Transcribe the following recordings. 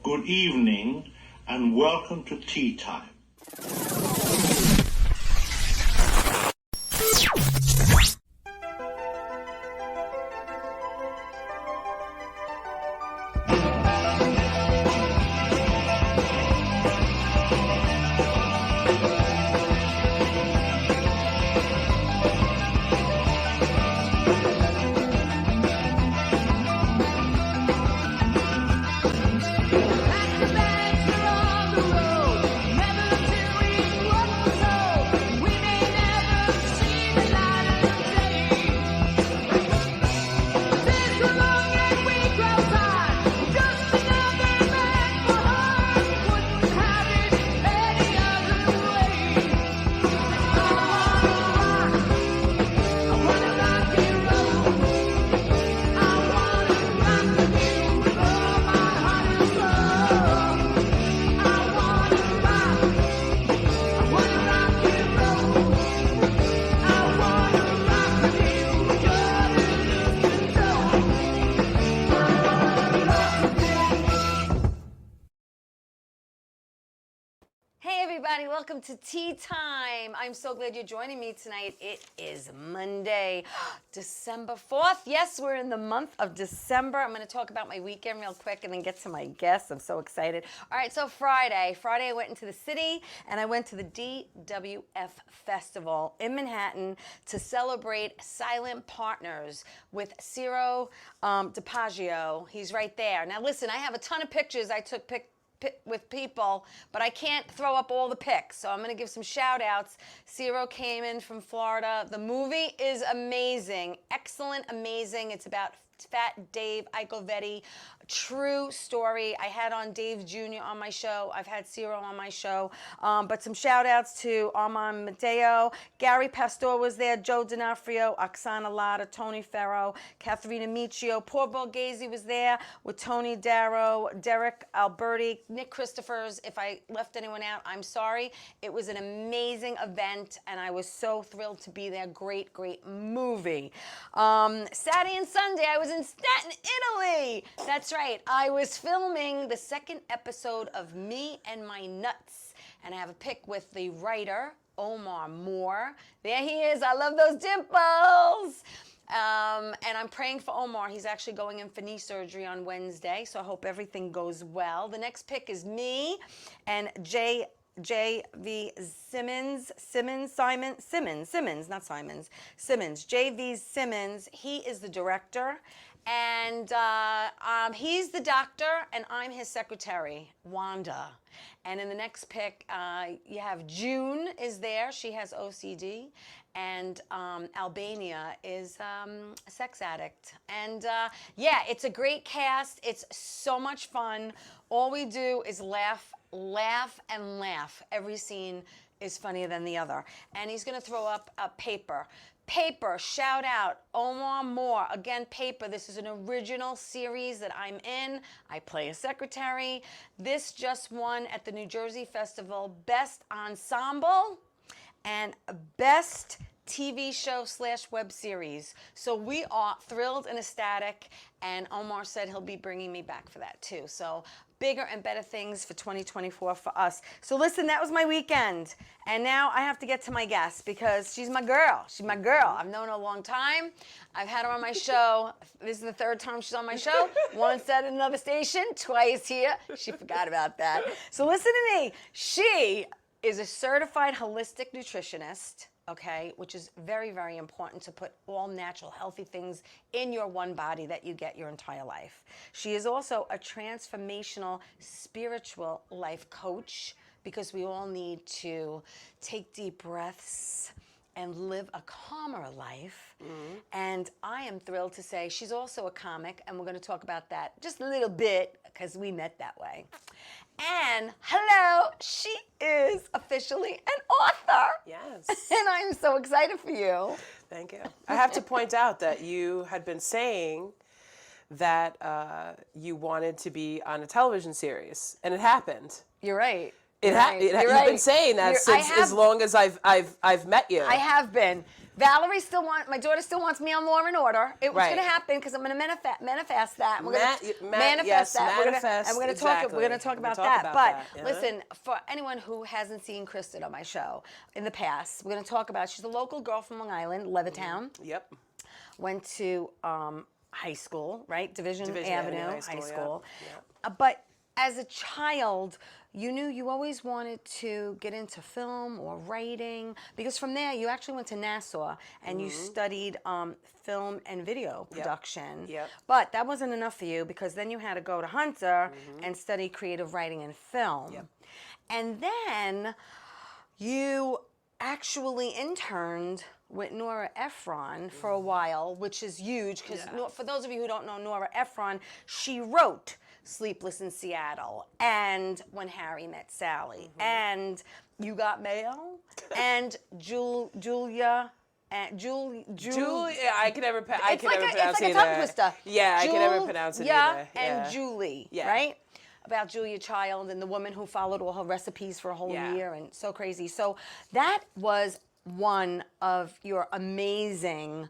good evening, and welcome to Tea Time. Welcome to Tea Time. I'm so glad you're joining me tonight. It is Monday, December 4th. Yes, we're in the month of December. I'm going to talk about my weekend real quick and then get to my guests. I'm so excited. All right, so Friday I went into the city and I went to the DWF Festival in Manhattan to celebrate Silent Partners with Ciro DiPaggio. He's right there. Now listen, I have a ton of pictures I took with people, but I can't throw up all the pics, so I'm going to give some shout outs. Ciro came in from Florida. The movie is amazing, excellent, amazing. It's about Fat Dave Eichelvetti, true story. I had on Dave Jr. on my show. I've had Ciro on my show. But some shout outs to Armand Mateo. Gary Pastor was there. Joe D'Onofrio, Oksana Lada, Tony Ferro, Katharina Michio. Paul Borghese was there with Tony Darrow, Derek Alberti, Nick Christophers. If I left anyone out, I'm sorry. It was an amazing event, and I was so thrilled to be there. Great, great movie. Saturday and Sunday, I was in Staten, Italy. That's right. I was filming the second episode of Me and My Nuts, and I have a pic with the writer, Omar Moore. There he is. I love those dimples. And I'm praying for Omar. He's actually going in for knee surgery on Wednesday, so I hope everything goes well. The next pic is me and J.V. Simmons, J.V. Simmons. He is the director, and he's the doctor, and I'm his secretary, Wanda. And in the next pic, you have June is there. She has OCD. And Albania is a sex addict. And yeah, it's a great cast. It's so much fun. All we do is laugh, and laugh. Every scene is funnier than the other. And he's going to throw up a paper. Paper, shout out, Omar Moore. Again, Paper, this is an original series that I'm in. I play a secretary. This just won at the New Jersey Festival Best Ensemble and Best TV show / web series. So we are thrilled and ecstatic, and Omar said he'll be bringing me back for that too. So bigger and better things for 2024 for us. So listen, that was my weekend. And now I have to get to my guest because she's my girl. She's my girl. I've known her a long time. I've had her on my show. This is the third time she's on my show. Once at another station, twice here. She forgot about that. So listen to me. She is a certified holistic nutritionist, okay, which is very, very important to put all natural, healthy things in your one body that you get your entire life. She is also a transformational spiritual life coach, because we all need to take deep breaths and live a calmer life. Mm-hmm. And I am thrilled to say she's also a comic, and we're going to talk about that just a little bit because we met that way. And hello, she is officially an author. Yes. And I'm so excited for you. Thank you. I have to point out that you had been saying that you wanted to be on a television series, and it happened. You're right. You're right. You've been saying that since as long as I've met you. I have been. Valerie my daughter still wants me on Law and Order. It was Right. going to happen because I'm going to manifest that. We're going to manifest that. We're going to talk. We're going to talk about that. But yeah. listen, for anyone who hasn't seen Kristen on my show in the past, we're going to talk about. She's a local girl from Long Island, Levittown. Yep. Went to high school, right? Division Avenue High School. Yep. But as a child, you knew you always wanted to get into film or writing, because from there you actually went to Nassau and you studied film and video production. Yep. But that wasn't enough for you, because then you had to go to Hunter and study creative writing and film. Yep. And then you actually interned with Nora Ephron for a while, which is huge, because for those of you who don't know Nora Ephron, she wrote Sleepless in Seattle and When Harry Met Sally and You Got Mail and Julia. Julie, I can never pronounce it's like a either. tongue twister. Yeah, I can never pronounce it either. And Julie, right? About Julia Child and the woman who followed all her recipes for a whole year, and so crazy. So that was one of your amazing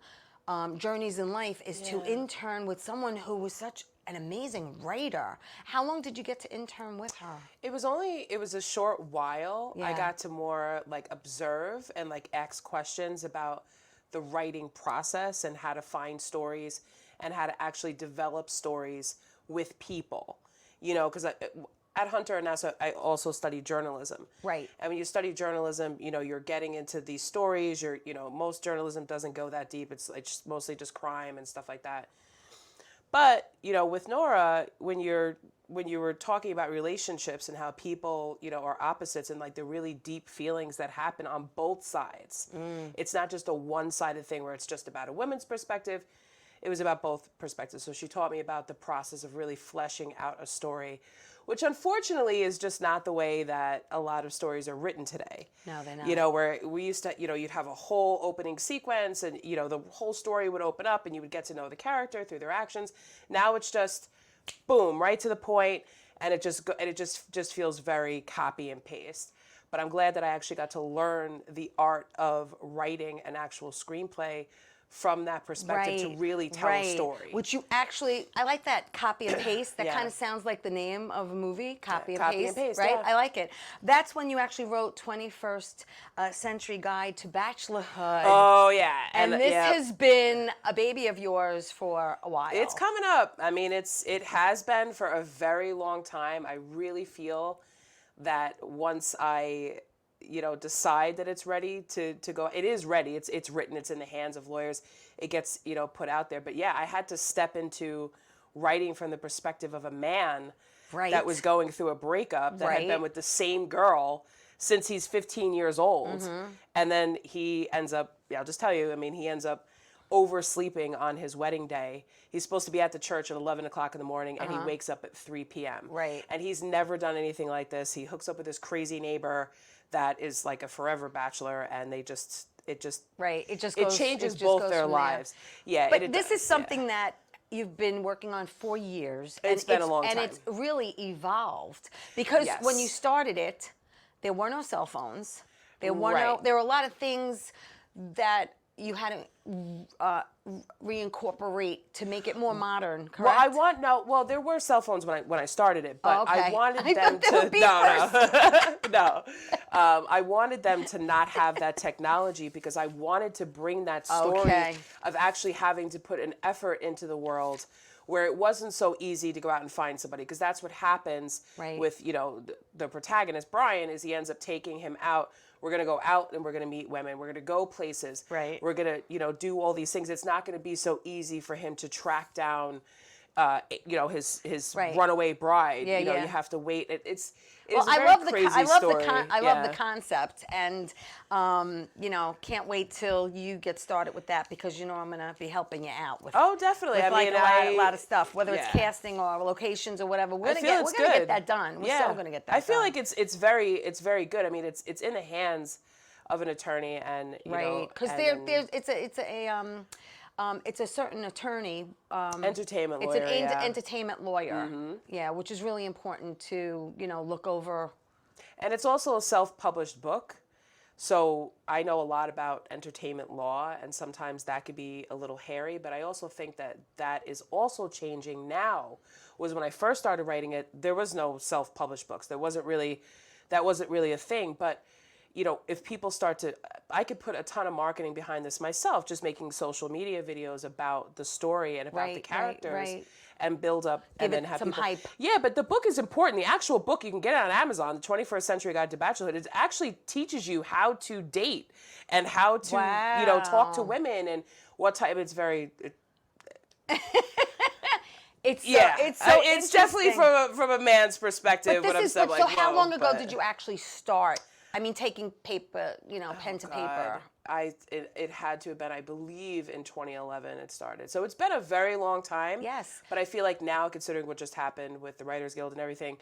journeys in life, is to intern with someone who was such an amazing writer. How long did you get to intern with her? It was a short while. Yeah. I got to more like observe and like ask questions about the writing process and how to find stories and how to actually develop stories with people. You know, because at Hunter and Nassau, I also studied journalism. Right. And when you study journalism, you know, you're getting into these stories. Most journalism doesn't go that deep. It's mostly just crime and stuff like that. But, with Nora, when you were talking about relationships and how people, are opposites, and like the really deep feelings that happen on both sides. It's not just a one-sided thing where it's just about a woman's perspective. It was about both perspectives. So she taught me about the process of really fleshing out a story, which unfortunately is just not the way that a lot of stories are written today. No, they're not. Where we used to, you'd have a whole opening sequence and, the whole story would open up and you would get to know the character through their actions. Now it's just, boom, right to the point, and it just feels very copy and paste. But I'm glad that I actually got to learn the art of writing an actual screenplay from that perspective to really tell a story. Which you actually, I like that, copy and paste. That kind of sounds like the name of a movie, copy and paste, right? Yeah. I like it. That's when you actually wrote 21st Century Guide to Bachelorhood. Oh, yeah. And this has been a baby of yours for a while. It's coming up. I mean, it has been for a very long time. I really feel that once I decide that it's ready to go. It is ready. It's written. It's in the hands of lawyers. It gets, put out there. But yeah, I had to step into writing from the perspective of a man that was going through a breakup that had been with the same girl since he's 15 years old. And then he ends up, I'll just tell you, he ends up oversleeping on his wedding day. He's supposed to be at the church at 11 o'clock in the morning, and he wakes up at 3 p.m. Right. And he's never done anything like this. He hooks up with this crazy neighbor that is like a forever bachelor, and it just changes both their lives. Yeah, but this is something that you've been working on for years. It's been a long time, and it's really evolved, because when you started it, there were no cell phones. There were there were a lot of things that you had to reincorporate to make it more modern, correct? Well, there were cell phones when I started it, but I wanted them to I wanted them to not have that technology, because I wanted to bring that story of actually having to put an effort into the world where it wasn't so easy to go out and find somebody, because that's what happens with, the protagonist, Brian, is he ends up taking him out. We're going to go out and we're going to meet women. We're going to go places. Right. We're going to, do all these things. It's not going to be so easy for him to track down, his runaway bride. You have to wait. It's a very crazy story. I love the concept, and can't wait till you get started with that, because I'm going to be helping you out with. Oh, definitely. With a lot of stuff, whether it's casting or locations or whatever. We're gonna get that done. We're still gonna get that done. I feel like it's very good. It's in the hands of an attorney, and because it's a certain attorney. Entertainment lawyer. It's an entertainment lawyer. Which is really important to look over And it's also a self-published book. So I know a lot about entertainment law, and sometimes that could be a little hairy, but I also think that that is also changing now. Was when I first started writing it, there was no self-published books. That wasn't really a thing. But, you know, if people start to, I could put a ton of marketing behind this myself, just making social media videos about the story and about the characters. And build up and then have some people. hype. Yeah, but the book is important. The actual book, you can get it on Amazon, The 21st Century Guide to Bachelorhood. It actually teaches you how to date and how to, you know, talk to women and what type. It's very. It's definitely from a man's perspective. But what this I'm is, saying, so how long ago did you actually start? I mean, taking paper, you know, pen to paper. It had to have been, I believe, in 2011 it started. So it's been a very long time. Yes. But I feel like now, considering what just happened with the Writers Guild and everything,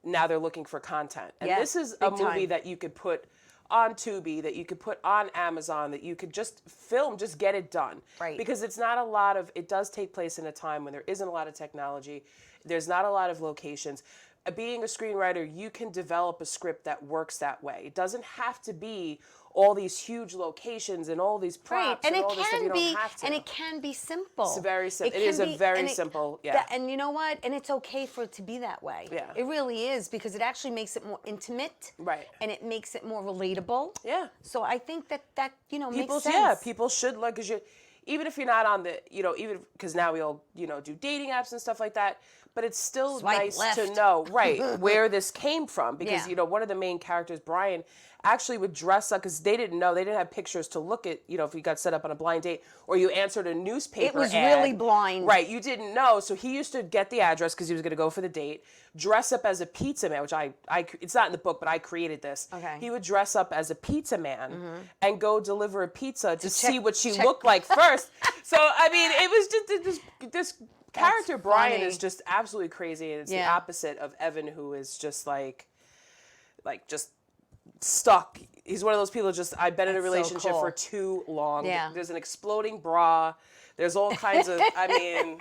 now they're looking for content. And this is a movie that you could put on Tubi, that you could put on Amazon, that you could just film, just get it done. Right. Because it's not a lot of, it does take place in a time when there isn't a lot of technology. There's not a lot of locations. Being a screenwriter, you can develop a script that works that way. It doesn't have to be all these huge locations and all these props and all it this stuff. can You be, don't have to. and it can be simple. It's very simple. It is a very simple, And you know what? And it's okay for it to be that way. Yeah. It really is, because it actually makes it more intimate. Right. And it makes it more relatable. Yeah. So I think that you know, makes sense. Yeah, people should look, because even if you're not on the, you know, even because now we all, you know, do dating apps and stuff like that, but it's still Swipe nice to left. know, right, where this came from. Because, Yeah. you know, one of the main characters, Brian, actually would dress up, because they didn't have pictures to look at, you know, if you got set up on a blind date or you answered a newspaper It was ad. really blind. Right, you didn't know. So he used to get the address because he was going to go for the date, dress up as a pizza man, which it's not in the book, but I created this. Okay. He would dress up as a pizza man and go deliver a pizza to see what she check. looked like first. So, I mean, it was just this character, Brian, funny. is just absolutely crazy. And it's the opposite of Evan, who is just like just stuck. He's one of those people I've been in a relationship for too long. Yeah. There's an exploding bra. There's all kinds of, I mean.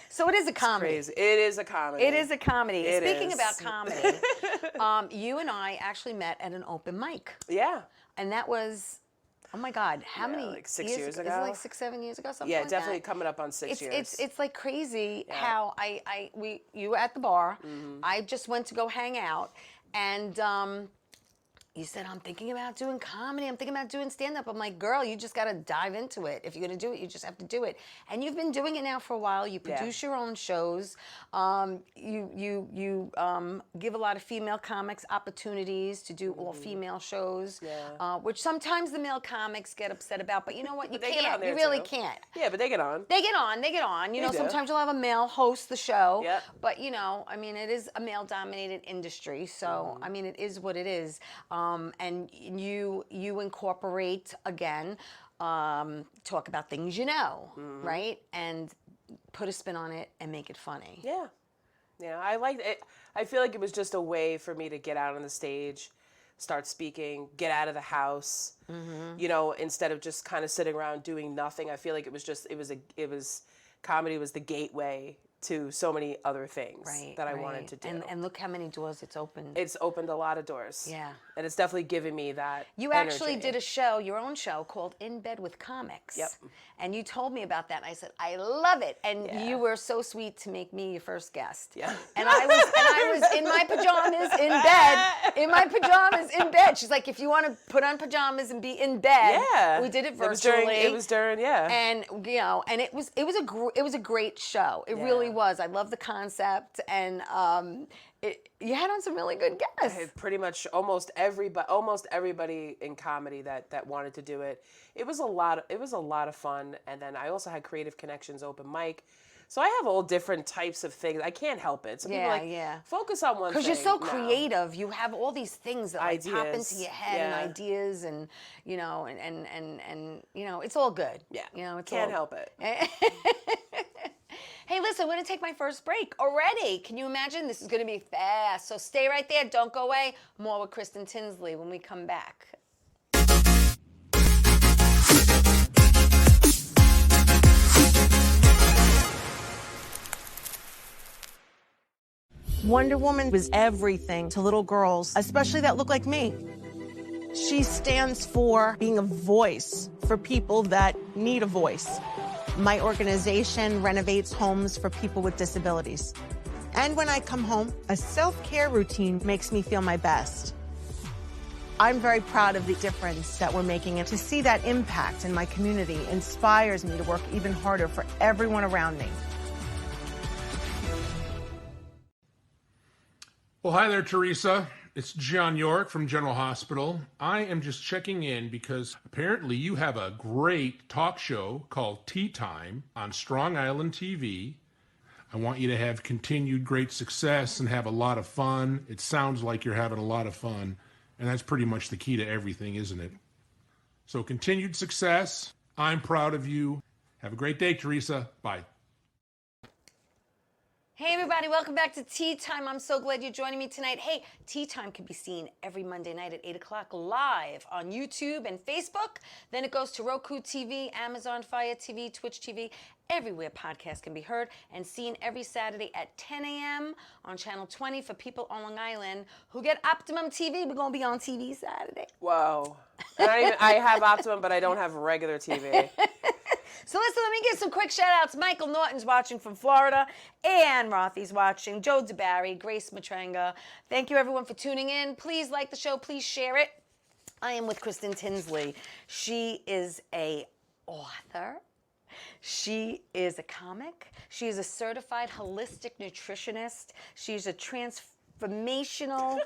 So it is a comedy. Crazy. It is a comedy. It is a comedy. Speaking is. about comedy, you and I actually met at an open mic. Yeah. And that was, oh my God, how many like 6 years ago? Is it like 6, 7 years ago? Something Yeah, like definitely that? coming up on 6 years. It's like crazy how you were at the bar. Mm-hmm. I just went to go hang out, and you said, I'm thinking about doing comedy. I'm thinking about doing stand-up. I'm like, girl, you just got to dive into it. If you're going to do it, you just have to do it. And you've been doing it now for a while. You produce your own shows. You give a lot of female comics opportunities to do all-female shows, which sometimes the male comics get upset about. But you know what? You can't. You really can't. Yeah, but they get on. They get on. You know, do. sometimes you'll have a male host the show. Yep. But, you know, I mean, it is a male-dominated industry. So, I mean, it is what it is. And you incorporate, again, talk about things you know, right? And put a spin on it and make it funny. Yeah. Yeah, I liked it. I feel like it was just a way for me to get out on the stage, start speaking, get out of the house, you know, instead of just kind of sitting around doing nothing. I feel like comedy was the gateway to so many other things that I wanted to do. And look how many doors it's opened. It's opened a lot of doors. Yeah. And it's definitely given me that You actually did a show, your own show, called In Bed with Comics. Yep. And you told me about that, and I said, I love it. And you were so sweet to make me your first guest. Yeah. And I was in my pajamas in bed. In my pajamas in bed. She's like, if you want to put on pajamas and be in bed. Yeah. We did it virtually. It was during, yeah. And you know, and it was a great show. It really was. I love the concept, and you had on some really good guests. Pretty much almost everybody in comedy that wanted to do it. It was a lot of fun. And then I also had Creative Connections open mic. So I have all different types of things. I can't help it. Some people are like, focus on one thing. Because you're so No. creative. You have all these things that like pop Ideas. into your head and ideas, and you know, and you know, it's all good. Yeah. You know, it's Can't all... help it. Hey, listen, I'm going to take my first break already. Can you imagine? This is going to be fast. So stay right there. Don't go away. More with Kristen Tinsley when we come back. Wonder Woman was everything to little girls, especially that look like me. She stands for being a voice for people that need a voice. My organization renovates homes for people with disabilities. And when I come home, a self-care routine makes me feel my best. I'm very proud of the difference that we're making, and to see that impact in my community inspires me to work even harder for everyone around me. Well, hi there, Theresa. It's John York from General Hospital. I am just checking in because apparently you have a great talk show called Ttime on Strong Island TV. I want you to have continued great success and have a lot of fun. It sounds like you're having a lot of fun, and that's pretty much the key to everything, isn't it? So continued success. I'm proud of you. Have a great day, Theresa. Bye. Hey everybody, welcome back to Tea Time. I'm so glad you're joining me tonight. Hey, Tea Time can be seen every Monday night at 8 o'clock live on YouTube and Facebook. Then it goes to Roku TV, Amazon Fire TV, Twitch TV, everywhere podcasts can be heard, and seen every Saturday at 10 a.m. on Channel 20 for people on Long Island who get Optimum TV. We're going to be on TV Saturday. Whoa. I have Optimum, but I don't have regular TV. So listen, let me give some quick shout-outs. Michael Norton's watching from Florida. Ann Rothy's watching. Joe DeBarry, Grace Matranga. Thank you, everyone, for tuning in. Please like the show. Please share it. I am with Kristen Tinsley. She is a author. She is a comic. She is a certified holistic nutritionist. She's a transformational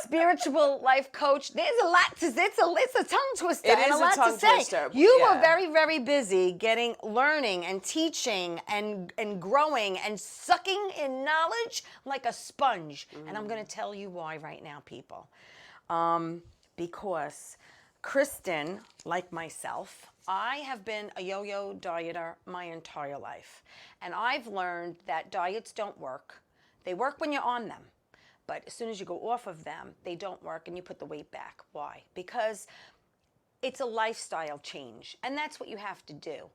spiritual life coach. There's a lot to it's a tongue twister. It and is a lot a tongue to say. twister. You Yeah. were very, very busy learning and teaching and growing and sucking in knowledge like a sponge. And I'm going to tell you why right now, people. Because Kristen, like myself, I have been a yo-yo dieter my entire life. And I've learned that diets don't work. They work when you're on them. But as soon as you go off of them, they don't work and you put the weight back. Why? Because it's a lifestyle change. And that's what you have to do,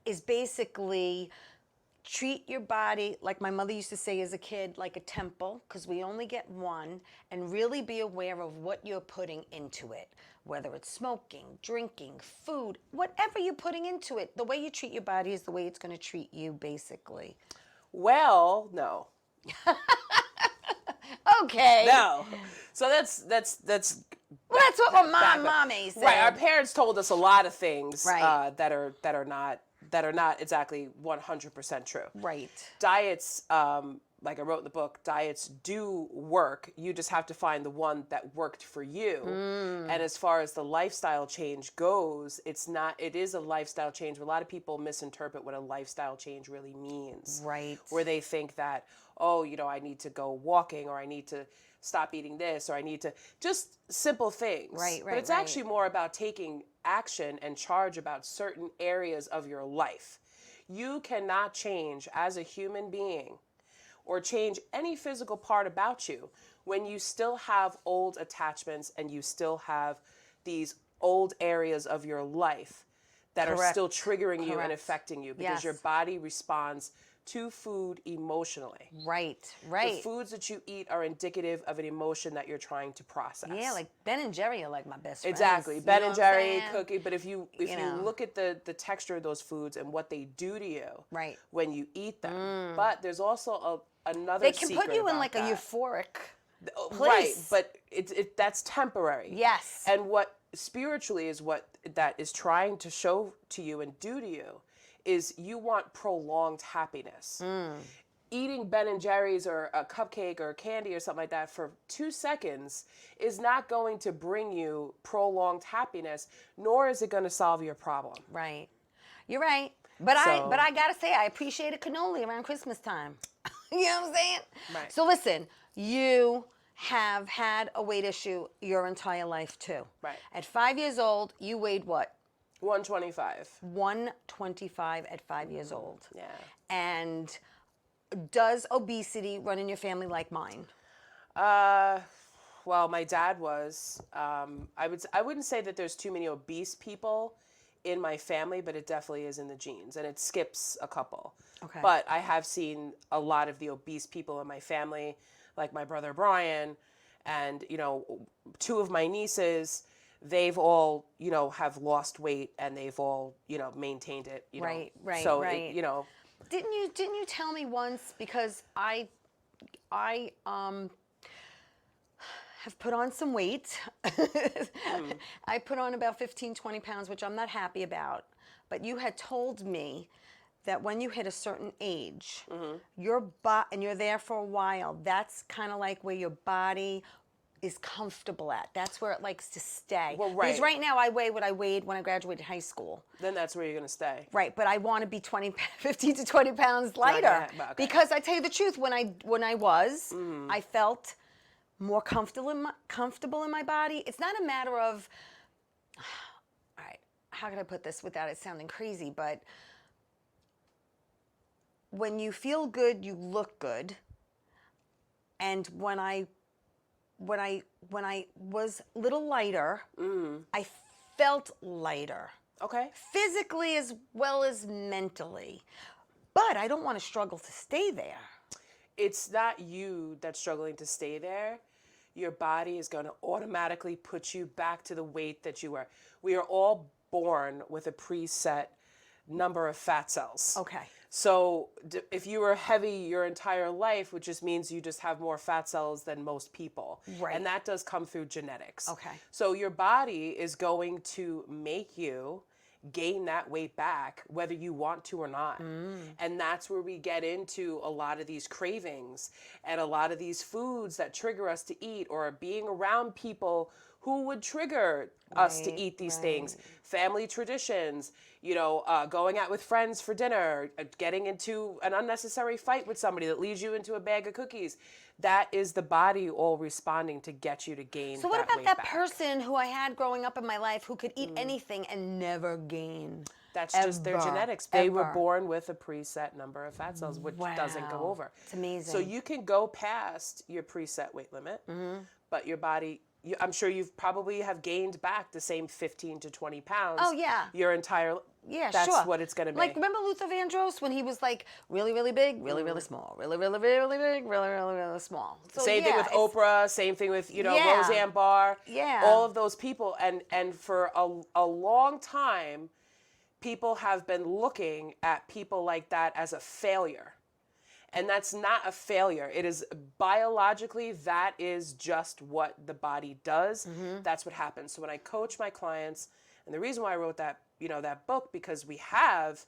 is basically treat your body, like my mother used to say as a kid, like a temple, because we only get one, and really be aware of what you're putting into it, whether it's smoking, drinking, food, whatever you're putting into it. The way you treat your body is the way it's going to treat you, basically. Well, no. Okay. No. So that's Well, that's what my mommy said. Right. Our parents told us a lot of things Right. that are not exactly 100% true. Right. Diets, like I wrote in the book, diets do work. You just have to find the one that worked for you. And as far as the lifestyle change goes, it is a lifestyle change. A lot of people misinterpret what a lifestyle change really means. Right. Where they think that, oh, I need to go walking, or I need to stop eating this, or I need to, just simple things. Right, But it's actually more about taking action and charge about certain areas of your life. You cannot change as a human being or change any physical part about you when you still have old attachments and you still have these old areas of your life that are still triggering you and affecting you, because your body responds to food emotionally. Right. The foods that you eat are indicative of an emotion that you're trying to process. Yeah, like Ben and Jerry are like my best friends. Exactly. Ben and Jerry, cookie. But if you know. look at the texture of those foods and what they do to you Right. when you eat them. But there's also another They can secret put you in about like that. a euphoric Right, place. but that's temporary. Yes. And what spiritually is what that is trying to show to you and do to you is you want prolonged happiness. Eating Ben and Jerry's or a cupcake or candy or something like that for 2 seconds is not going to bring you prolonged happiness, nor is it going to solve your problem. Right. You're right. But I gotta say, I appreciate a cannoli around Christmas time. You know what I'm saying? Right. So listen, you have had a weight issue your entire life too. Right. At 5 years old, you weighed what? 125. 125 at 5 years old. Yeah. And does obesity run in your family like mine? Well, my dad was. I wouldn't say that there's too many obese people in my family, but it definitely is in the genes, and it skips a couple. Okay. But I have seen a lot of the obese people in my family, like my brother Brian, and, you know, two of my nieces, they've all, you know, have lost weight, and they've all, you know, maintained it, you know. Right, So, right. you know. Didn't you tell me once, because I have put on some weight. I put on about 15, 20 pounds, which I'm not happy about. But you had told me that when you hit a certain age, and you're there for a while, that's kind of like where your body is comfortable at. That's where it likes to stay. Well, Because right. right now I weigh what I weighed when I graduated high school. Then that's where you're going to stay. Right, but I want to be 15 to 20 pounds lighter. Okay. Because I tell you the truth, when I was, I felt more comfortable in my body. It's not a matter of, all right, how can I put this without it sounding crazy? But when you feel good, you look good. And when I was a little lighter, I felt lighter. Okay. Physically as well as mentally. But I don't want to struggle to stay there. It's not you that's struggling to stay there. Your body is going to automatically put you back to the weight that you were. We are all born with a preset number of fat cells. Okay. So if you were heavy your entire life, which just means you just have more fat cells than most people. Right. And that does come through genetics. Okay. So your body is going to make you gain that weight back, whether you want to or not. And that's where we get into a lot of these cravings and a lot of these foods that trigger us to eat, or being around people who would trigger us to eat these things. Family traditions, you know, going out with friends for dinner, getting into an unnecessary fight with somebody that leads you into a bag of cookies. That is the body all responding to get you to gain So what about weight that back. person who I had growing up in my life who could eat anything and never gain? That's just their genetics. They were Ever. born with a preset number of fat cells, which doesn't go Wow. over. It's amazing. So you can go past your preset weight limit, but your body, I'm sure you've probably have gained back the same 15 to 20 pounds. Oh, yeah. Your entire, Yeah, that's sure. what it's going to be. Like, remember Luther Vandross when he was like really, really big, really, really small, really, really, really big, really, really, really small. So, Same thing yeah, with Oprah, same thing with, you know, Yeah. Roseanne Barr. Yeah. All of those people. And for a long time, people have been looking at people like that as a failure. And that's not a failure. It is biologically, that is just what the body does. That's what happens. So when I coach my clients, and the reason why I wrote that, you know, that book, because we have,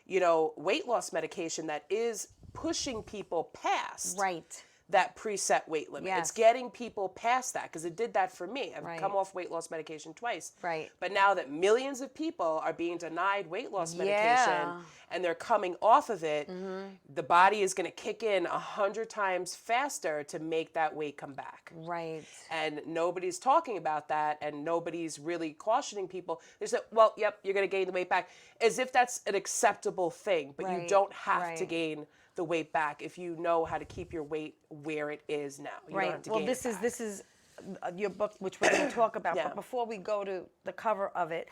you know, weight loss medication that is pushing people past Right. that preset weight limit. Yes. It's getting people past that, because it did that for me. I've Right. come off weight loss medication twice. Right. But now that millions of people are being denied weight loss medication Yeah. and they're coming off of it, the body is going to kick in 100 times faster to make that weight come back. Right. And nobody's talking about that, and nobody's really cautioning people. They say, well, yep, you're going to gain the weight back, as if that's an acceptable thing. But you Right, don't have to right. gain the weight back if you know how to keep your weight where it is now. You don't have to Well, gain this it is back. this is your book, which we're going to talk about. Yeah. But before we go to the cover of it,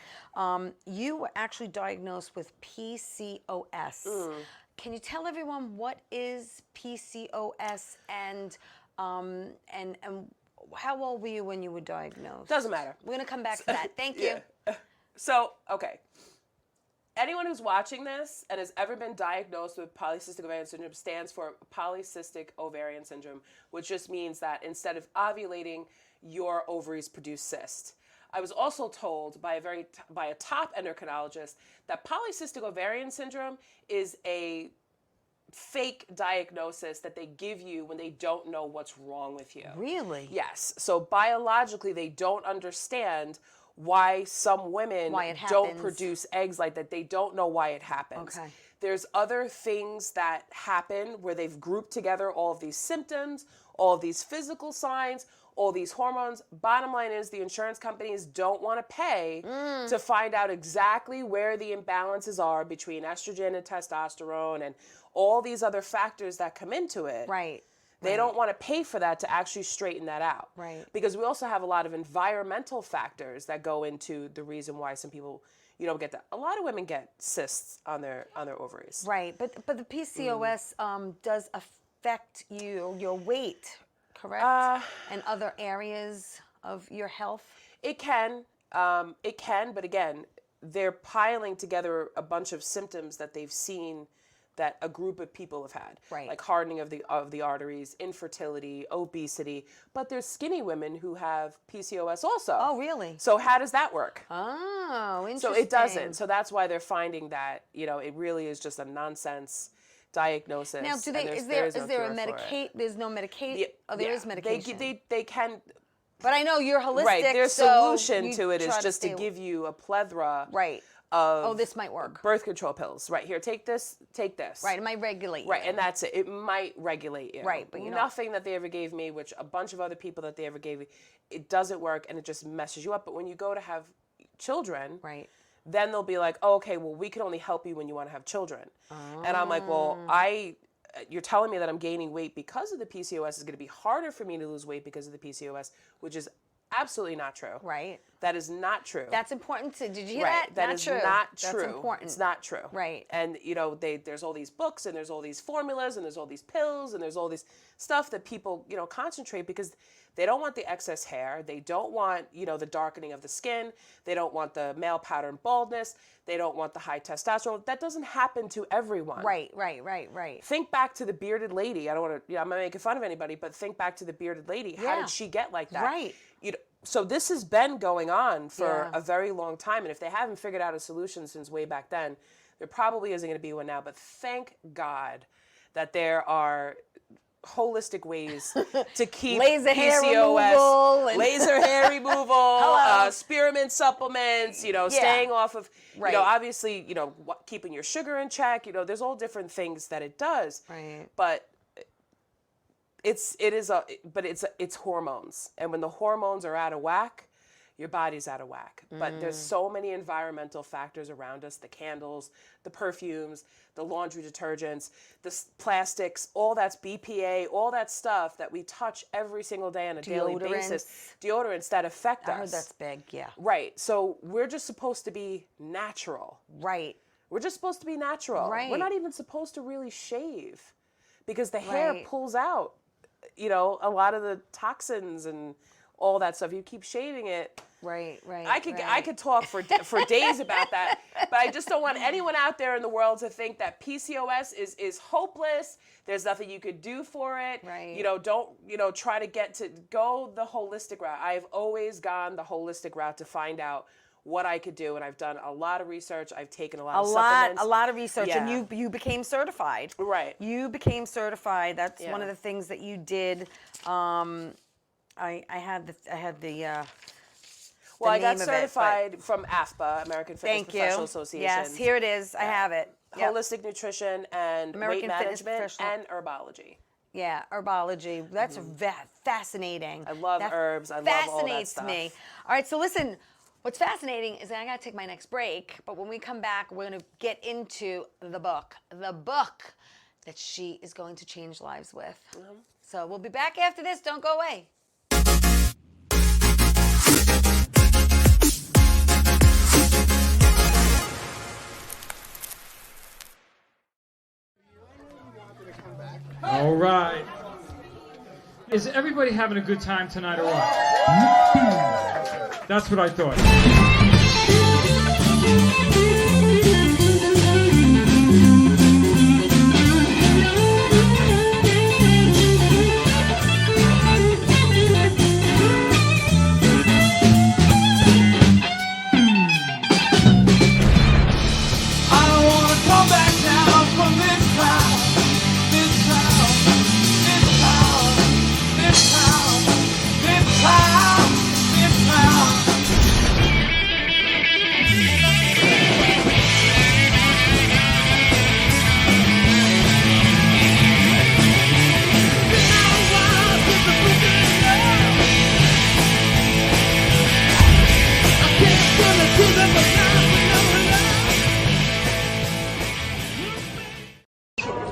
you were actually diagnosed with PCOS. Can you tell everyone what is PCOS and how old were you when you were diagnosed? Doesn't matter. We're going to come back to that. Thank you. Yeah. So, okay. Anyone who's watching this and has ever been diagnosed with polycystic ovarian syndrome stands for polycystic ovarian syndrome, which just means that instead of ovulating, your ovaries produce cysts. I was also told by a top endocrinologist that polycystic ovarian syndrome is a fake diagnosis that they give you when they don't know what's wrong with you. Really? Yes. So biologically, they don't understand why some women Why it don't happens. produce eggs like that. They don't know why it happens. Okay. There's other things that happen where they've grouped together all of these symptoms, all of these physical signs, all these hormones. Bottom line is the insurance companies don't want to pay to find out exactly where the imbalances are between estrogen and testosterone and all these other factors that come into it. Right. They don't want to pay for that to actually straighten that out. Right. Because we also have a lot of environmental factors that go into the reason why some people, you don't get that. A lot of women get cysts on their ovaries. Right, but the PCOS does affect your weight, correct? And other areas of your health. It can, but again, they're piling together a bunch of symptoms that they've seen that a group of people have had, Right. like hardening of the arteries, infertility, obesity. But there's skinny women who have PCOS also. Oh, really? So how does that work? Oh, interesting. So it doesn't. So that's why they're finding that it really is just a nonsense diagnosis. Now, do they? and Is there's there no a cure for it. medication? There's no medication. Oh, there is medication. They can. But I know you're holistic. Right. Their so solution you to it is try just to stay- give you a plethora. Right. Of Oh, this might work. birth control pills. Right here, take this. Right, it might regulate you. Right, and that's it. It might regulate you. Right, but you know- nothing that they ever gave me, which a bunch of other people that they ever gave me, it doesn't work, and it just messes you up. But when you go to have children, Right. then they'll be like, oh, okay, well, we can only help you when you want to have children. And I'm like, well, you're telling me that I'm gaining weight because of the PCOS. It's going to be harder for me to lose weight because of the PCOS, which is absolutely not true. Right. That is not true. That's important to. Did you hear Right. that? That Not is true. not true. That's important. It's not true. Right. And there's all these books and there's all these formulas and there's all these pills and there's all this stuff that people concentrate because they don't want the excess hair. They don't want the darkening of the skin. They don't want the male pattern baldness. They don't want the high testosterone. That doesn't happen to everyone. Right. Think back to the bearded lady. I don't want to. I'm not making fun of anybody, but think back to the bearded lady. How Yeah. did she get like that? Right. So this has been going on for Yeah. a very long time, and if they haven't figured out a solution since way back then, there probably isn't going to be one now. But thank God that there are holistic ways to keep Laser hair PCOS, removal and- laser hair removal, spearmint supplements, staying off of, Right. obviously, keeping your sugar in check. There's all different things that it does. Right. But it's hormones, and when the hormones are out of whack, your body's out of whack. But there's so many environmental factors around us: the candles, the perfumes, the laundry detergents, the plastics, all that's BPA, all that stuff that we touch every single day on a daily basis. Deodorants that affect us. I heard that's big. Yeah. Right. So we're just supposed to be natural. Right. We're just supposed to be natural. Right. We're not even supposed to really shave because the hair Right. pulls out, a lot of the toxins and all that stuff. You keep shaving it. Right. I could talk for days about that, but I just don't want anyone out there in the world to think that PCOS is hopeless. There's nothing you could do for it. Right. Don't try to go the holistic route. I've always gone the holistic route to find out what I could do, and I've done a lot of research. I've taken a lot of supplements. A lot of research, Yeah. and you became certified. Right. You became certified. That's one Yeah. of the things that you did. I had the. Well, I got name of it, but- certified from AFPA, American Fitness Thank Professional you. Association. Yes, here it is. I have it. Yep. Holistic nutrition and American weight Fitness management Professional- and herbology. Yeah, herbology. That's fascinating. I love herbs. I love all that fascinates stuff. me. All right, so listen. What's fascinating is that I got to take my next break, but when we come back, we're going to get into the book that she is going to change lives with. So we'll be back after this. Don't go away. All right. Is everybody having a good time tonight or what? That's what I thought. I don't wanna come back down from this town, this town, this town, this town, this town, this town.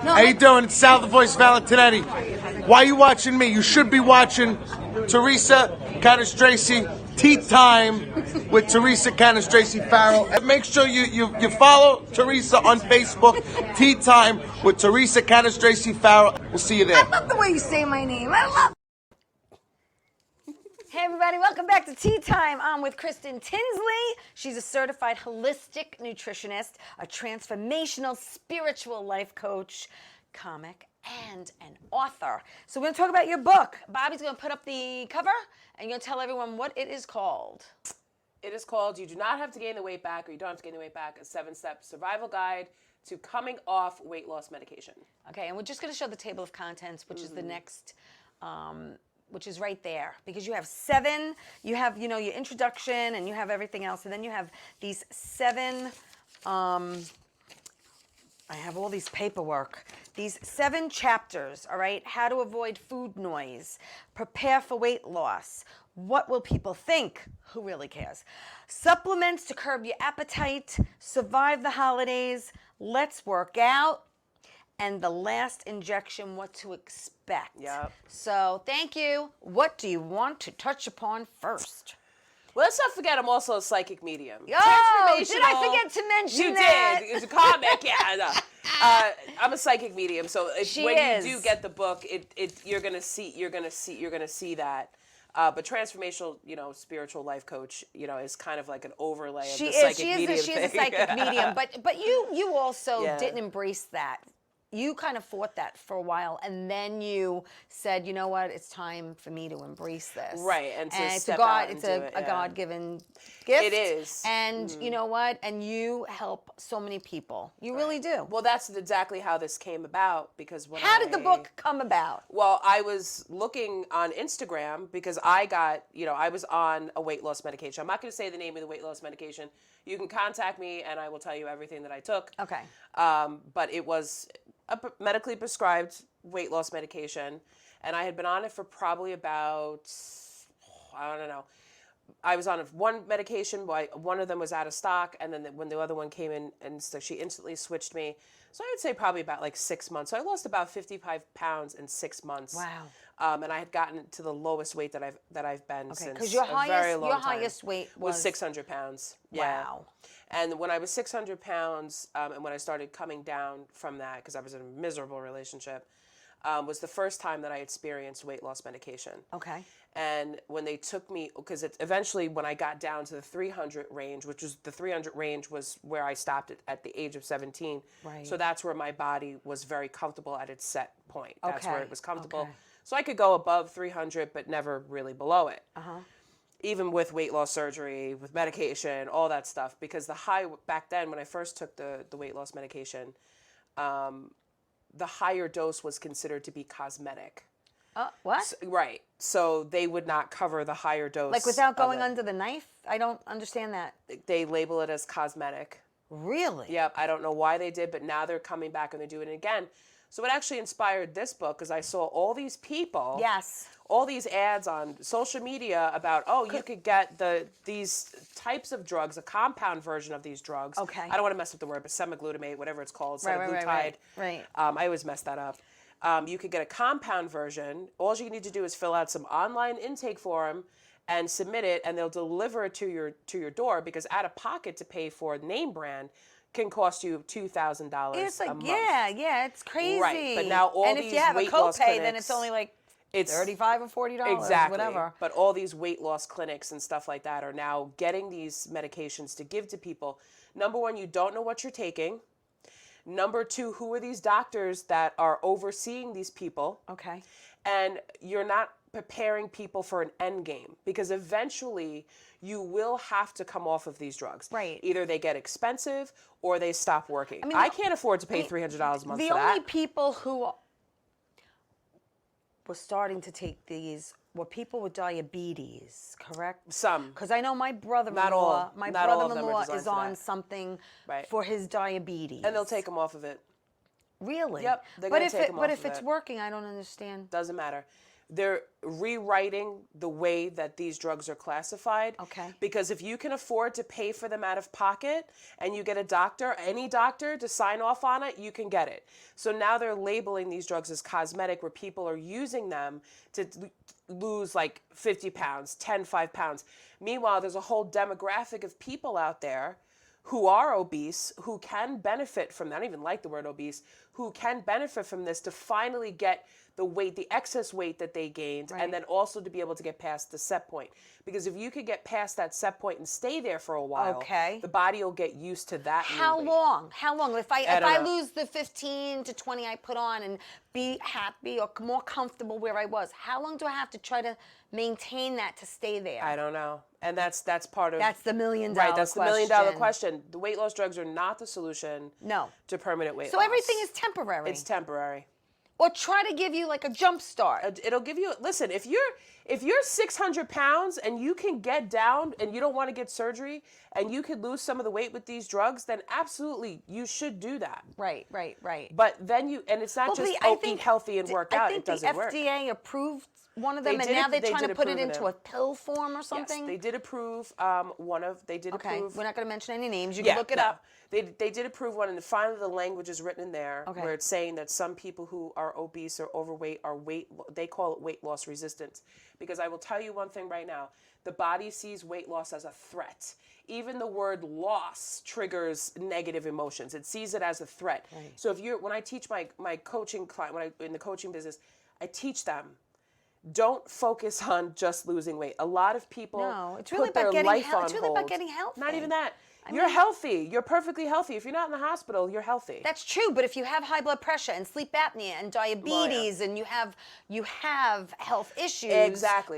How you doing? It's Sal, the voice of Valentinetti. Why are you watching me? You should be watching Theresa, Tracy, Tea Time with Theresa Tracy Farrell. And make sure you follow Theresa on Facebook. Tea Time with Theresa Tracy Farrell. We'll see you there. I love the way you say my name. I love. Hey everybody, welcome back to Tea Time. I'm with Kristen Tinsley. She's a certified holistic nutritionist, a transformational spiritual life coach, comic, and an author. So we're going to talk about your book. Bobby's going to put up the cover, and you're going to tell everyone what it is called. It is called You Do Not Have to Gain the Weight Back, or You Don't Have to Gain the Weight Back, a 7-step survival guide to coming off weight loss medication. Okay, and we're just going to show the table of contents, which is the next... which is right there, because you have 7, you have, your introduction, and you have everything else, and then you have these 7, I have all these paperwork, these 7 chapters, all right? How to avoid food noise, prepare for weight loss, what will people think, who really cares, supplements to curb your appetite, survive the holidays, let's work out, and the last injection, what to expect. Yep. So thank you. What do you want to touch upon first? Well, let's not forget I'm also a psychic medium. Oh, did I forget to mention that? You did. It's a comic, yeah. No. I'm a psychic medium, so when you do get the book, you're gonna see that. But transformational, spiritual life coach, is kind of like an overlay of the psychic medium thing. She is a psychic medium, but you also didn't embrace that. You kind of fought that for a while, and then you said, you know what, it's time for me to embrace this. Right, and it's step a God, out and it's do a it, yeah. God-given gift. It is. And you know what? And you help so many people. You really do. Well, that's exactly how this came about, because How did the book come about? Well, I was looking on Instagram because I got, I was on a weight loss medication. I'm not going to say the name of the weight loss medication. You can contact me and I will tell you everything that I took. Okay. But it was a medically prescribed weight loss medication, and I had been on it for probably about, I don't know. I was on one medication, one of them was out of stock, and then when the other one came in, and so she instantly switched me. So I would say probably about like 6 months. So I lost about 55 pounds in 6 months. Wow. And I had gotten to the lowest weight that I've been since Because your highest weight was 600 pounds. Yeah. Wow. And when I was 600 pounds, and when I started coming down from that, because I was in a miserable relationship, was the first time that I experienced weight loss medication. Okay. And when they took me, because eventually when I got down to the 300 range, the 300 range was where I stopped at the age of 17. Right. So that's where my body was very comfortable at its set point. That's where Okay. it was comfortable. Okay. So I could go above 300, but never really below it. Uh-huh. Even with weight loss surgery, with medication, all that stuff. Because back then, when I first took the weight loss medication, the higher dose was considered to be cosmetic. What? Right. So they would not cover the higher dose. Like without going under the knife? I don't understand that. They label it as cosmetic. Really? Yep. I don't know why they did, but now they're coming back and they're doing it again. So it actually inspired this book because I saw all these people. Yes. All these ads on social media about, you could get these types of drugs, a compound version of these drugs. Okay. I don't want to mess up the word, but semaglutide, whatever it's called, semaglutide. Right. I always mess that up. You could get a compound version. All you need to do is fill out some online intake form and submit it, and they'll deliver it to your door, because out of pocket to pay for name brand can cost you $2,000 It's like, a month. yeah, it's crazy. Right, but now all and these if you have a weight loss copay, then clinics- it's only like It's $35 or $40, exactly. whatever. But all these weight loss clinics and stuff like that are now getting these medications to give to people. Number one, you don't know what you're taking. Number two, who are these doctors that are overseeing these people? Okay. And you're not preparing people for an end game, because eventually you will have to come off of these drugs. Right. Either they get expensive or they stop working. I can't afford to pay $300 a month the for that. only people who were starting to take these were people with diabetes, correct? Some. Because I know my brother-in-law, Not all of them are designed is for on that. something Right. for his diabetes. And they'll take them off of it. Really? Yep, they're But gonna if take 'em but off if of it's it. working, I don't understand. Doesn't matter. they're rewriting the way that these drugs are classified. Okay. Because if you can afford to pay for them out of pocket and you get a doctor, any doctor, to sign off on it, you can get it. So now they're labeling these drugs as cosmetic, where people are using them to lose like 50 pounds, 5 pounds. Meanwhile, there's a whole demographic of people out there who are obese, who can benefit from that. I don't even like the word obese, who can benefit from this to finally get the weight, the excess weight that they gained, and then also to be able to get past the set point. Because if you could get past that set point and stay there for a while, the body will get used to that. How long? How long? If I lose the 15 to 20 I put on and be happy or more comfortable where I was, how long do I have to try to maintain that to stay there? I don't know. And that's part of... That's the $1 million question. Right, that's the $1 million question. The weight loss drugs are not the solution to permanent weight loss. So everything is temporary. It's temporary. Or try to give you like a jump start. It'll give you... Listen, if you're 600 pounds and you can get down and you don't want to get surgery and you could lose some of the weight with these drugs, then absolutely you should do that. Right. But then and it's not just eat healthy and work out. It doesn't work. I think the FDA approved one of them, and now they're trying to put it into a pill form or something. Yes, they did approve one of. They did approve. We're not going to mention any names. You can look it up. They did approve one, and finally the language is written in there where it's saying that some people who are obese or overweight are they call it weight loss resistant. Because I will tell you one thing right now, the body sees weight loss as a threat. Even the word loss triggers negative emotions. It sees it as a threat. Right. So when I teach my coaching client, in the coaching business, I teach them, don't focus on just losing weight. A lot of people it's really put their life on hold. It's really about getting healthy. Not even that. You're healthy. You're perfectly healthy. If you're not in the hospital, you're healthy. That's true, but if you have high blood pressure and sleep apnea and diabetes and you have health issues, exactly.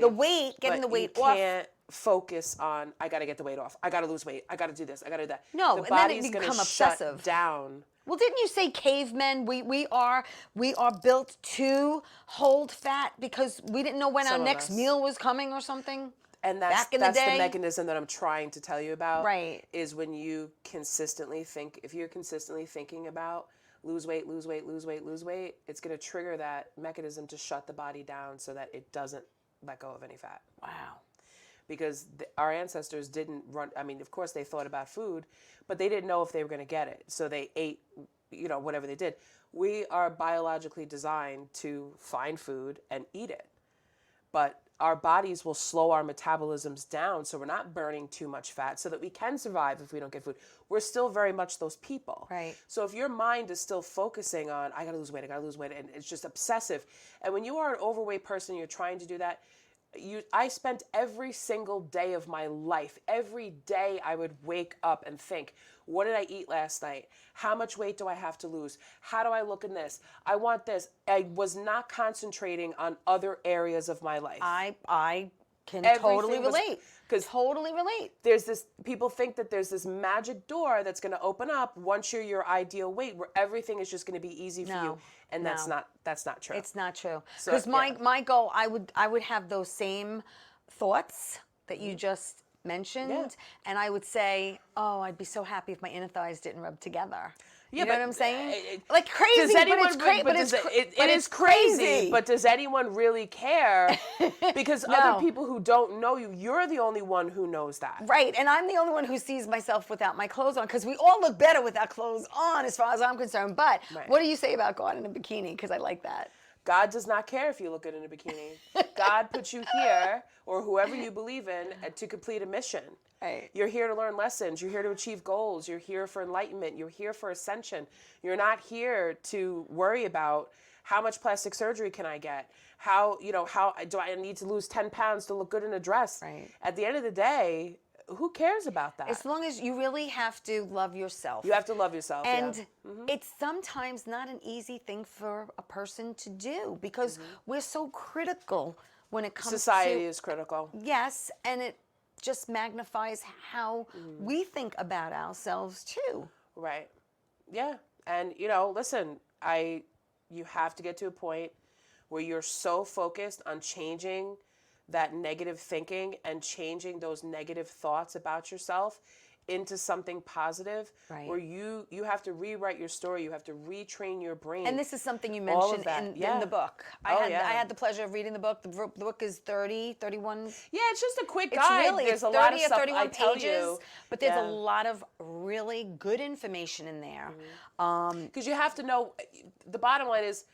Getting the weight off. You can't focus on, I got to get the weight off. I got to lose weight. I got to do this. I got to do that. No, the and then body's it become gonna obsessive. Shut down. Well, didn't you say cavemen? We are built to hold fat because we didn't know when our next meal was coming or something. And that's the mechanism that I'm trying to tell you about. Right. Is when you consistently think, if you're consistently thinking about lose weight, it's going to trigger that mechanism to shut the body down so that it doesn't let go of any fat. Wow. Because our ancestors didn't run, I mean, of course they thought about food, but they didn't know if they were going to get it. So they ate, whatever they did. We are biologically designed to find food and eat it. But our bodies will slow our metabolisms down so we're not burning too much fat so that we can survive if we don't get food. We're still very much those people. Right. So if your mind is still focusing on, I gotta lose weight, and it's just obsessive. And when you are an overweight person, you're trying to do that, I spent every single day of my life, every day I would wake up and think, what did I eat last night? How much weight do I have to lose? How do I look in this? I want this. I was not concentrating on other areas of my life. I can totally relate. There's people think that there's this magic door that's going to open up once you're your ideal weight where everything is just going to be easy for you. And that's not true. It's not true. Because my goal, I would have those same thoughts that you just mentioned, and I would say, oh, I'd be so happy if my inner thighs didn't rub together. You know what I'm saying? Like crazy, it is crazy. But does anyone really care? Because other people who don't know you, you're the only one who knows that. Right, and I'm the only one who sees myself without my clothes on, because we all look better without clothes on, as far as I'm concerned. But what do you say about God in a bikini? Because I like that. God does not care if you look good in a bikini. God put you here, or whoever you believe in, to complete a mission. Right. You're here to learn lessons. You're here to achieve goals. You're here for enlightenment. You're here for ascension. You're not here to worry about how much plastic surgery can I get? How do I need to lose 10 pounds to look good in a dress? Right. At the end of the day, who cares about that? As long as you really have to love yourself. You have to love yourself. And it's sometimes not an easy thing for a person to do, because we're so critical when it comes to... Society is critical. Yes, and it just magnifies how we think about ourselves too. Right. Yeah. And, listen, you have to get to a point where you're so focused on changing that negative thinking and changing those negative thoughts about yourself. into something positive, Right. where you have to rewrite your story, you have to retrain your brain. And this is something you All mentioned of that, in the book. Oh, I yeah. had the pleasure of reading the book. The book is 30, 31. Yeah, it's just a quick It's guide. really, There's it's 30 a lot of or stuff 31 I tell pages, you. but there's a Yeah. lot of really good information in there. Because you have to know, the bottom line is,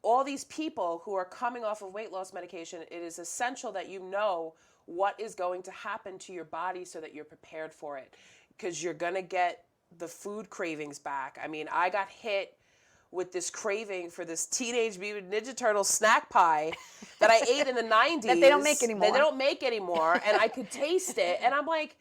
all these people who are coming off of weight loss medication, it is essential that you know what is going to happen to your body so that you're prepared for it. Because you're going to get the food cravings back. I mean, I got hit with this craving for this Teenage Mutant Ninja Turtle snack pie that I ate in the 90s. That they don't make anymore. That they don't make anymore. And I could taste it. And I'm like,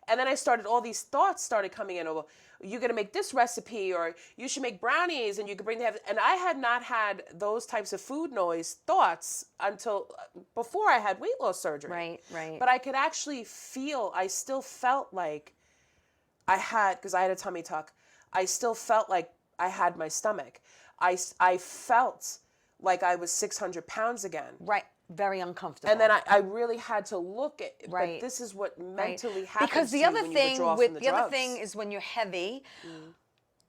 and then all these thoughts started coming in. Oh, you're going to make this recipe, or you should make brownies and you could bring them. And I had not had those types of food noise thoughts until before I had weight loss surgery. Right, right. But I could actually feel, I still felt like I had, because I had a tummy tuck, I still felt like I had my stomach. I felt like I was 600 pounds again. Right. Very uncomfortable. And then I really had to look at, Right. but this is what Right. mentally happens because to the you other when you thing withdraw with from the the other drugs. thing is when you're heavy,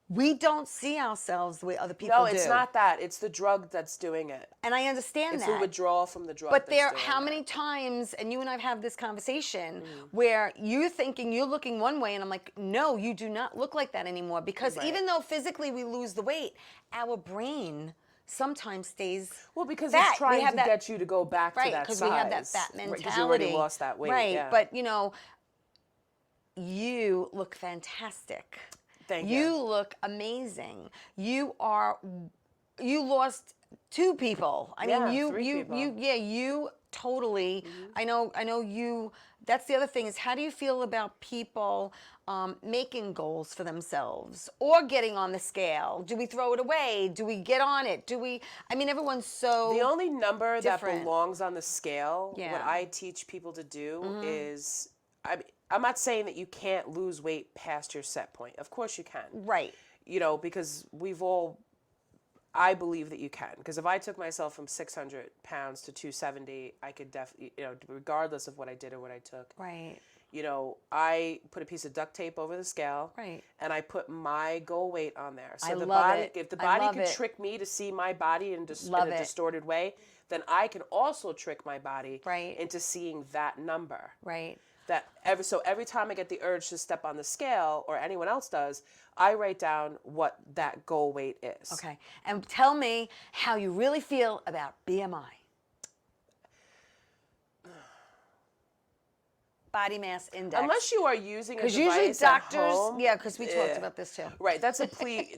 we don't see ourselves the way other people No, do. it's not that. It's the drug that's doing it. And I understand It's that. the withdrawal from the drug. But that's doing how it. many times, and you and I have had this conversation, where you're thinking you're looking one way, and I'm like, no, you do not look like that anymore. Because even though physically we lose the weight, our brain sometimes stays because fat. it's trying We have to that- get you to go back right, to that because size. we have that fat mentality. Because you already lost that weight. Right, yeah. but you look fantastic. Thank You look amazing. You lost 2 people. I Yeah, mean, 3 people. you totally. I know you. That's the other thing is, how do you feel about people making goals for themselves or getting on the scale? Do we throw it away? Do we get on it? I mean, everyone's so. The only number different. that belongs on the scale, Yeah. what I teach people to do is, I'm not saying that you can't lose weight past your set point. Of course you can. Right. Because I believe that you can. Because if I took myself from 600 pounds to 270, I could definitely, regardless of what I did or what I took. Right. I put a piece of duct tape over the scale. Right. And I put my goal weight on there. So I the love body, it. if the I body love can it. trick me to see my body in Love a it. distorted way, then I can also trick my body Right. into seeing that number. Right. So every time I get the urge to step on the scale, or anyone else does, I write down what that goal weight is. Okay. And tell me how you really feel about BMI. Body mass index. Unless you are using a Because device usually at doctors, home, yeah, because we talked about this too. Right, that's a plea.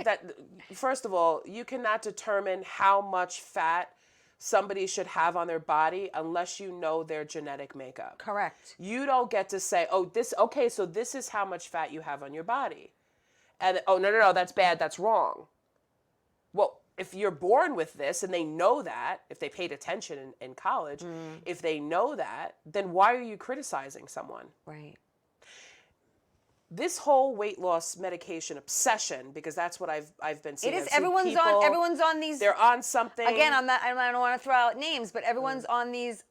First of all, you cannot determine how much fat somebody should have on their body unless you know their genetic makeup. Correct. You don't get to say, so this is how much fat you have on your body. And, no, that's bad, that's wrong. Well, if you're born with this and they know that, if they paid attention in college, if they know that, then why are you criticizing someone? Right. This whole weight loss medication obsession, because that's what I've been seeing. It is. I've seen Everyone's on these. They're on something. Again, I don't want to throw out names, but everyone's on these.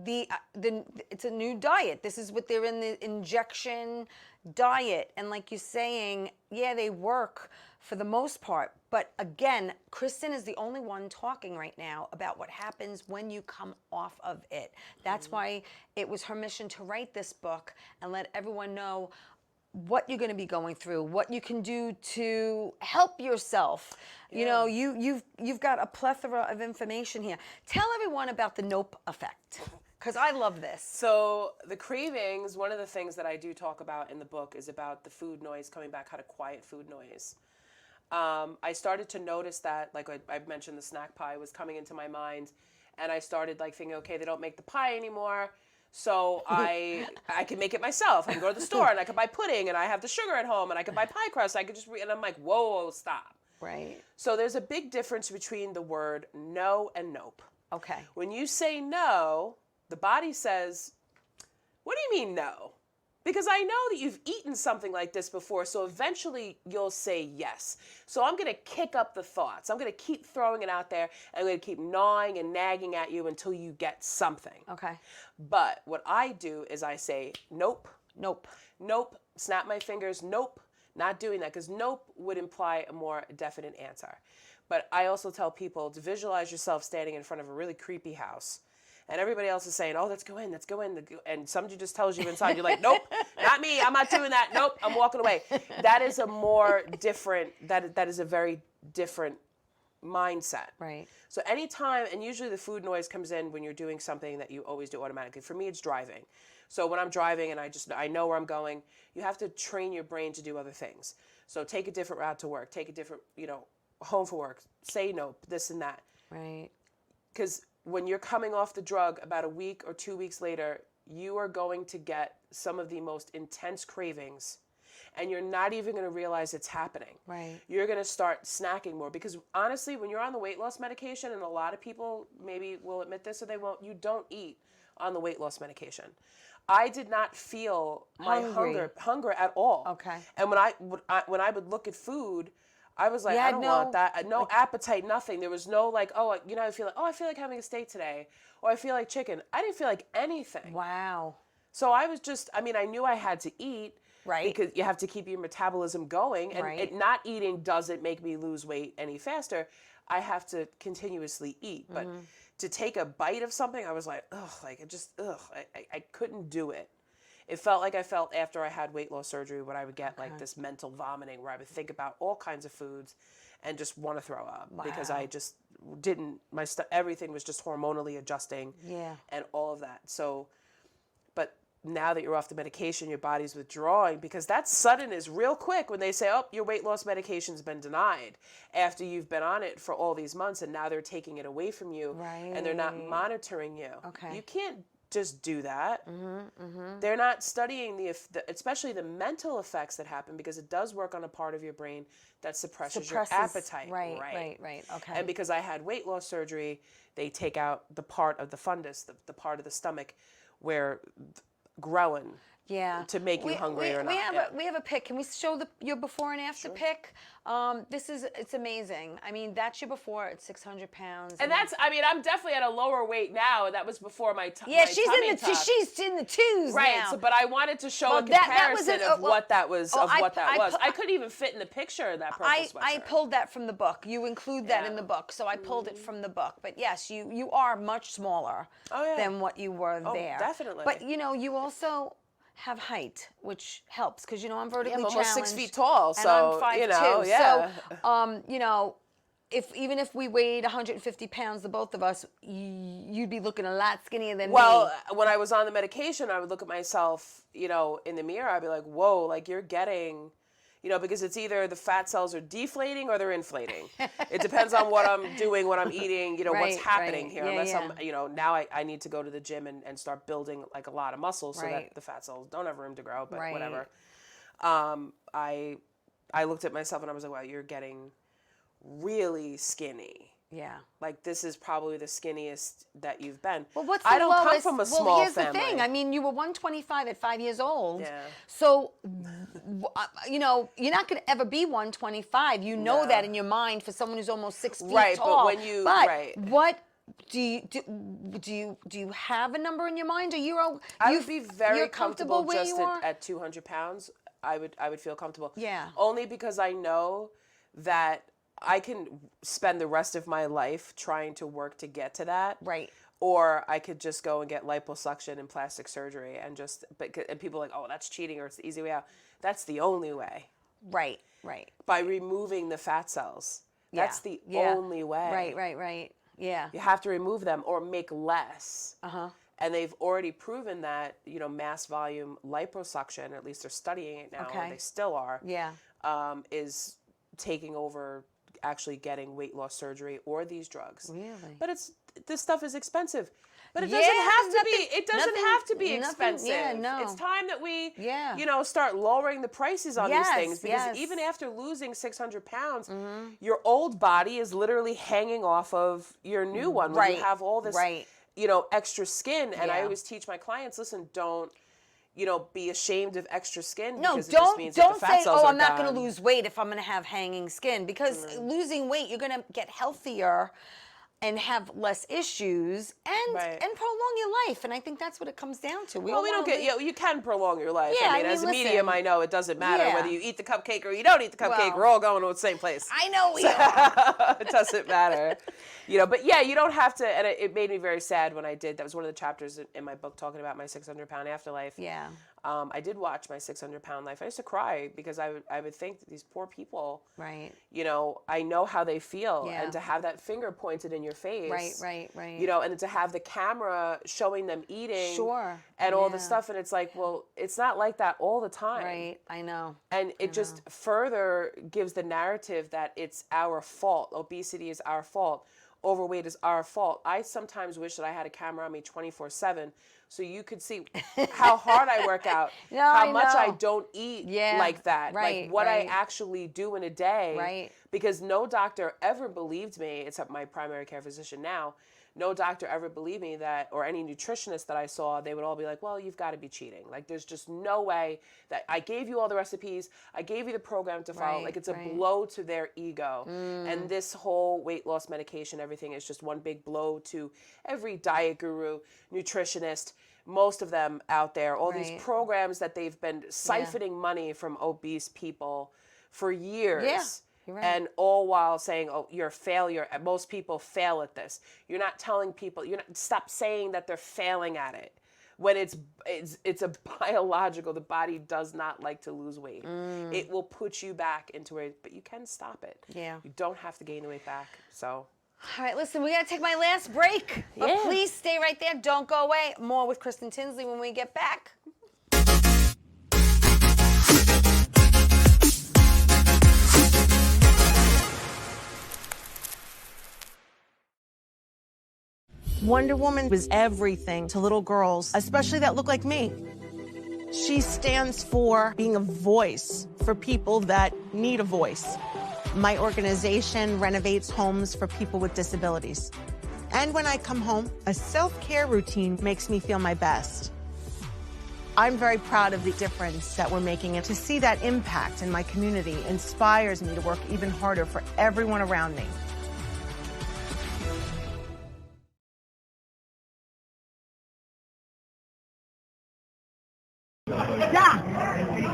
It's a new diet. This is what they're in, the injection diet, and like you're saying, yeah, they work for the most part. But again, Kristen is the only one talking right now about what happens when you come off of it. That's why it was her mission to write this book and let everyone know what you're going to be going through, what you can do to help yourself. Yeah. You've got a plethora of information here. Tell everyone about the NOPE effect, because I love this. So the cravings, one of the things that I do talk about in the book is about the food noise coming back, how to quiet food noise. I started to notice that, like I mentioned, the snack pie was coming into my mind, and I started thinking, okay, they don't make the pie anymore, so I can make it myself. I can go to the store and I can buy pudding, and I have the sugar at home, and I can buy pie crust. I could just and I'm like, whoa, stop. Right. So there's a big difference between the word no and nope. Okay. When you say no, the body says, what do you mean no? Because I know that you've eaten something like this before, so eventually you'll say yes. So I'm going to kick up the thoughts. I'm going to keep throwing it out there. I'm going to keep gnawing and nagging at you until you get something. Okay. But what I do is I say, nope, Nope. Nope. Snap my fingers. Nope. Not doing that, because nope would imply a more definite answer. But I also tell people to visualize yourself standing in front of a really creepy house. And everybody else is saying, oh, let's go in, let's go in. And somebody just tells you inside, you're like, nope, not me, I'm not doing that. Nope, I'm walking away. That is a more different, that is a very different mindset. Right. So anytime, and usually the food noise comes in when you're doing something that you always do automatically. For me, it's driving. So when I'm driving and I know where I'm going, you have to train your brain to do other things. So take a different route to work, take a different, home for work, say no, this and that. Right. Because when you're coming off the drug about a week or 2 weeks later, you are going to get some of the most intense cravings, and you're not even going to realize it's happening. Right. You're going to start snacking more, because honestly, when you're on the weight loss medication, and a lot of people maybe will admit this or they won't, you don't eat on the weight loss medication. I did not feel my hunger at all. Okay. And when I would look at food, I was like, I don't want that. No appetite, nothing. There was no like, I feel like having a steak today, or I feel like chicken. I didn't feel like anything. Wow. So I was just, I knew I had to eat. Right. Because you have to keep your metabolism going. And Right. not eating doesn't make me lose weight any faster. I have to continuously eat. But to take a bite of something, I was like, I couldn't do it. It felt like I felt after I had weight loss surgery, when I would get like this mental vomiting, where I would think about all kinds of foods and just want to throw up. Wow. Because I just didn't, everything was just hormonally adjusting. Yeah. And all of that. So, but now that you're off the medication, your body's withdrawing, because that sudden is real quick when they say, oh, your weight loss medication's been denied, after you've been on it for all these months, and now they're taking it away from you. Right. And they're not monitoring you. Okay. You can't just do that. They're not studying especially the mental effects that happen, because it does work on a part of your brain that suppresses your appetite. Right. Okay. And because I had weight loss surgery, they take out the part of the fundus, the part of the stomach where growing. Yeah. To make you hungry or not. We have a pic. Can we show your before and after pic? It's amazing. That's your before at 600 pounds. And that's, I'm definitely at a lower weight now. That was before my Yeah, my she's tummy in the tuck. she's in the twos Right. now. So, but I wanted to show a that comparison was of what that was. I I couldn't even fit in the picture of that purple sweatshirt. I pulled that from the book. You include that in the book, so I pulled it from the book. But yes, you are much smaller than what you were there. Definitely. But you also have height, which helps, because I'm vertically I'm challenged. almost 6 feet tall, and I'm 5'2". yeah. So, even if we weighed 150 pounds, the both of us, you'd be looking a lot skinnier than me. Well, when I was on the medication, I would look at myself, in the mirror. I'd be like, whoa, like you're getting, because it's either the fat cells are deflating or they're inflating. It depends on what I'm doing, what I'm eating, what's happening here. Yeah, Unless I'm, now I need to go to the gym and start building like a lot of muscle so that the fat cells don't have room to grow, but whatever. I looked at myself and I was like, wow, you're getting really skinny. Yeah. Like, this is probably the skinniest that you've been. Well, what's I the don't lowest? come from a small Well, here's family. the thing. You were 125 at 5 years old. Yeah. So, you're not going to ever be 125. You know that in your mind for someone who's almost 6 feet right, tall. But when you what do you have a number in your mind? Or I would be very you're comfortable where just you are? at 200 pounds. I would feel comfortable. Yeah. Only because I know that I can spend the rest of my life trying to work to get to that. Right. Or I could just go and get liposuction and plastic surgery and people are like, oh, that's cheating or it's the easy way out. That's the only way. Right. By removing the fat cells. That's the only way. Right. Yeah. You have to remove them or make less. Uh-huh. And they've already proven that, mass volume liposuction, at least they're studying it now, and they still are, is taking over actually getting weight loss surgery or these drugs. Really? But this stuff is expensive. But it doesn't have to be. It doesn't have to be expensive. Yeah, no. It's time that we, start lowering the prices on these things, because even after losing 600 pounds, your old body is literally hanging off of your new one. Where you have all this, extra skin. And I always teach my clients, listen, don't, be ashamed of extra skin. No, because it just means that the fat say, cells oh, are I'm not going gone. to lose weight if I'm going to have hanging skin, because losing weight, you're going to get healthier. and have less issues and Right. and prolong your life. And I think that's what it comes down to. Well, we don't get, you can prolong your life. Yeah, I mean, as a medium, listen. I know it doesn't matter Yeah. whether you eat the cupcake or you don't eat the cupcake. Well, We're all going to the same place. I know we are. It doesn't matter. But yeah, you don't have to, and it made me very sad when I did. That was one of the chapters in my book talking about my 600-pound afterlife. Yeah. I did watch my 600-pound life. I used to cry because I would think that these poor people, Right. I know how they feel, Yeah. and to have that finger pointed in your face, Right. and to have the camera showing them eating, Sure. and all the Yeah. stuff, and it's like, well, it's not like that all the time, Right. I know. and it just further gives the narrative that it's our fault. Obesity is our fault. Overweight is our fault. I sometimes wish that I had a camera on me 24/7 so you could see how hard I work out, No, how I much I know. don't eat Yeah, like that, right, like what I right. actually do in a day. Right. Because no doctor ever believed me, except my primary care physician now. No doctor ever believed me that, or any nutritionist that I saw, they would all be like, well, you've got to be cheating. Like, there's just no way that I gave you all the recipes, I gave you the program to follow. Right, Like, it's a right. blow to their ego. And this whole weight loss medication, everything is just one big blow to every diet guru, nutritionist, most of them out there, all these Right. programs that they've been siphoning money from obese people for years. Yeah. You're right. And all while saying, oh, you're a failure. Most people fail at this. You're not telling people, stop saying that they're failing at it. When it's a biological, the body does not like to lose weight. It will put you back into it, but you can stop it. Yeah. You don't have to gain the weight back. So. All right, listen, we got to take my last break. But Yeah. please stay right there. Don't go away. More with Kristen Tinsley when we get back. Wonder Woman was everything to little girls, especially that look like me. She stands for being a voice for people that need a voice. My organization renovates homes for people with disabilities. And when I come home, a self-care routine makes me feel my best. I'm very proud of the difference that we're making, and to see that impact in my community inspires me to work even harder for everyone around me. Doc,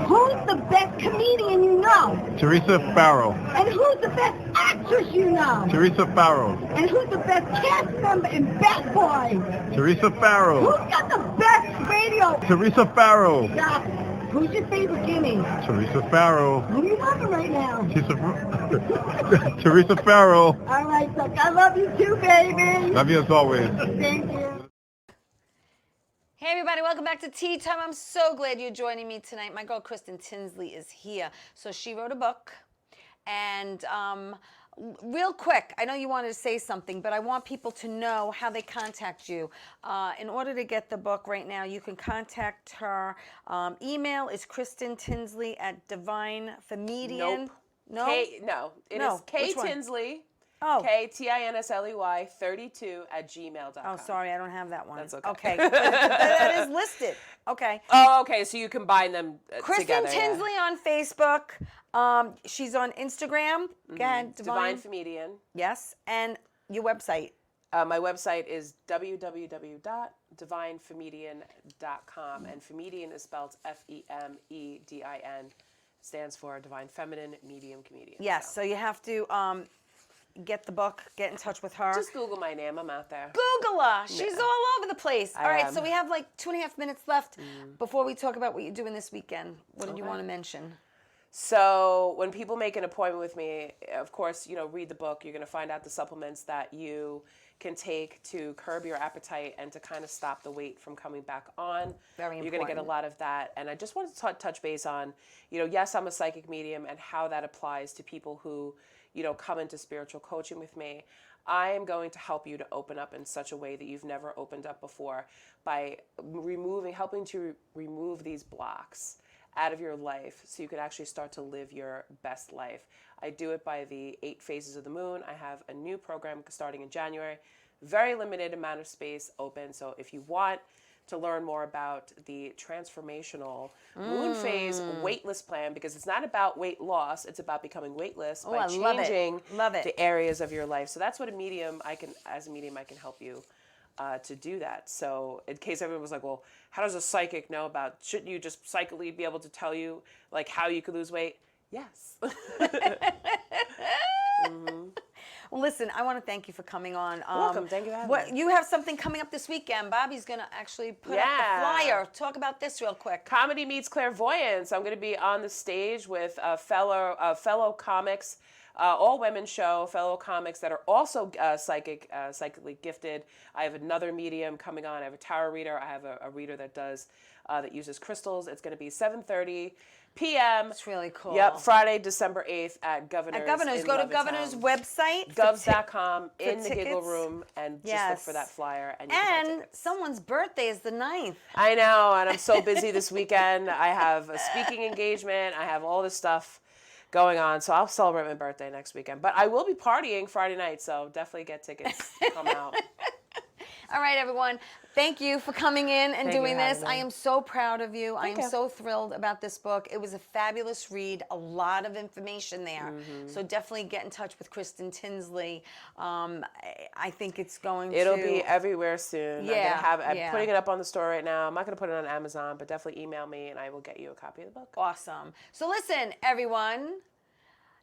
who's the best comedian you know? Theresa Farrell. And who's the best actress you know? Theresa Farrell. And who's the best cast member in Bad Boys? Teresa Farrell. Who's got the best radio? Teresa Farrell. Doc, who's your favorite guinea? Teresa Farrell. Who are you loving right now? Teresa Farrell. All right, Doc, I love you too, baby. Love you as always. Thank you. Hey everybody, welcome back to Tea Time. I'm so glad you're joining me tonight. My girl Kristen Tinsley is here. So she wrote a book, and real quick, I know you wanted to say something, but I want people to know how they contact you. In order to get the book right now, you can contact her. Email is KristenTinsley@DivineFemedian. Nope. No? It No, is K which one? Tinsley. Oh. KTINSLEY 32@gmail.com. Oh, sorry, I don't have that one. That's okay. Okay, that is listed. Okay. Oh, okay. So you combine them Kristen together. yeah. Tinsley on Facebook. She's on Instagram. Go ahead, Divine Femedian. Yes, and your website. My website is www.divinefemedian.com, and Femedian is spelled FEMEDIN. Stands for Divine Feminine Medium Comedian. Yes, so you have to get the book, get in touch with her. Just Google my name. I'm out there. Google her. She's all over the place. All right, am. so we have like 2.5 minutes left before we talk about what you're doing this weekend. What did you want to mention? So when people make an appointment with me, of course, read the book. You're going to find out the supplements that you can take to curb your appetite and to kind of stop the weight from coming back on. Very You're going to get a important. lot of that. And I just wanted to touch base on, yes, I'm a psychic medium and how that applies to people who, come into spiritual coaching with me. I am going to help you to open up in such a way that you've never opened up before by helping to remove these blocks out of your life so you can actually start to live your best life. I do it by the 8 phases of the moon. I have a new program starting in January. Very limited amount of space open. So if you want to learn more about the transformational moon phase weightless plan, because it's not about weight loss, it's about becoming weightless by changing the areas of your life. So that's what a medium I can help you to do that. So in case everyone was like, well, how does a psychic know about, shouldn't you just psychically be able to tell you like how you could lose weight? Yes. Well, listen, I want to thank you for coming on. Welcome. Thank you for having me. You have something coming up this weekend. Bobby's going to actually put up the flyer. Talk about this real quick. Comedy meets clairvoyance. I'm going to be on the stage with fellow comics, all women show, fellow comics that are also psychically gifted. I have another medium coming on. I have a tarot reader. I have a reader that uses crystals. It's going to be 7:30 p.m. It's really cool. Yep, Friday, December 8th at Governor's. At Governor's. Go to Governor's website. Govs.com in the Giggle Room and just look for that flyer. And someone's birthday is the 9th. I know, and I'm so busy this weekend. I have a speaking engagement. I have all this stuff going on, so I'll celebrate my birthday next weekend. But I will be partying Friday night, so definitely get tickets. Come out. All right, everyone. Thank you for coming in and doing this. I am so proud of you. I am so thrilled about this book. It was a fabulous read, a lot of information there. So definitely get in touch with Kristen Tinsley. I think it'll be everywhere soon. Yeah, I'm putting it up on the store right now. I'm not going to put it on Amazon, but definitely email me and I will get you a copy of the book. Awesome. So listen, everyone.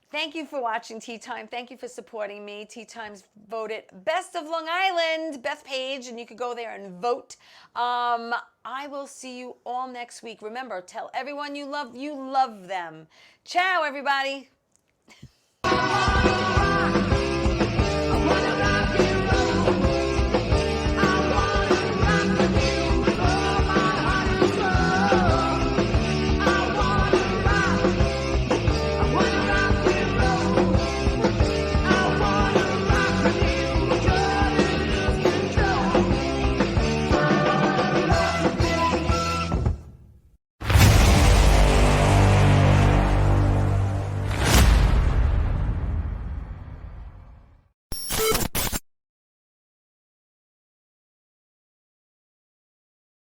Thank you for watching Tea Time. Thank you for supporting me. Tea Time's voted Best of Long Island, Beth Page, and you could go there and vote. I will see you all next week. Remember, tell everyone you love them. Ciao, everybody.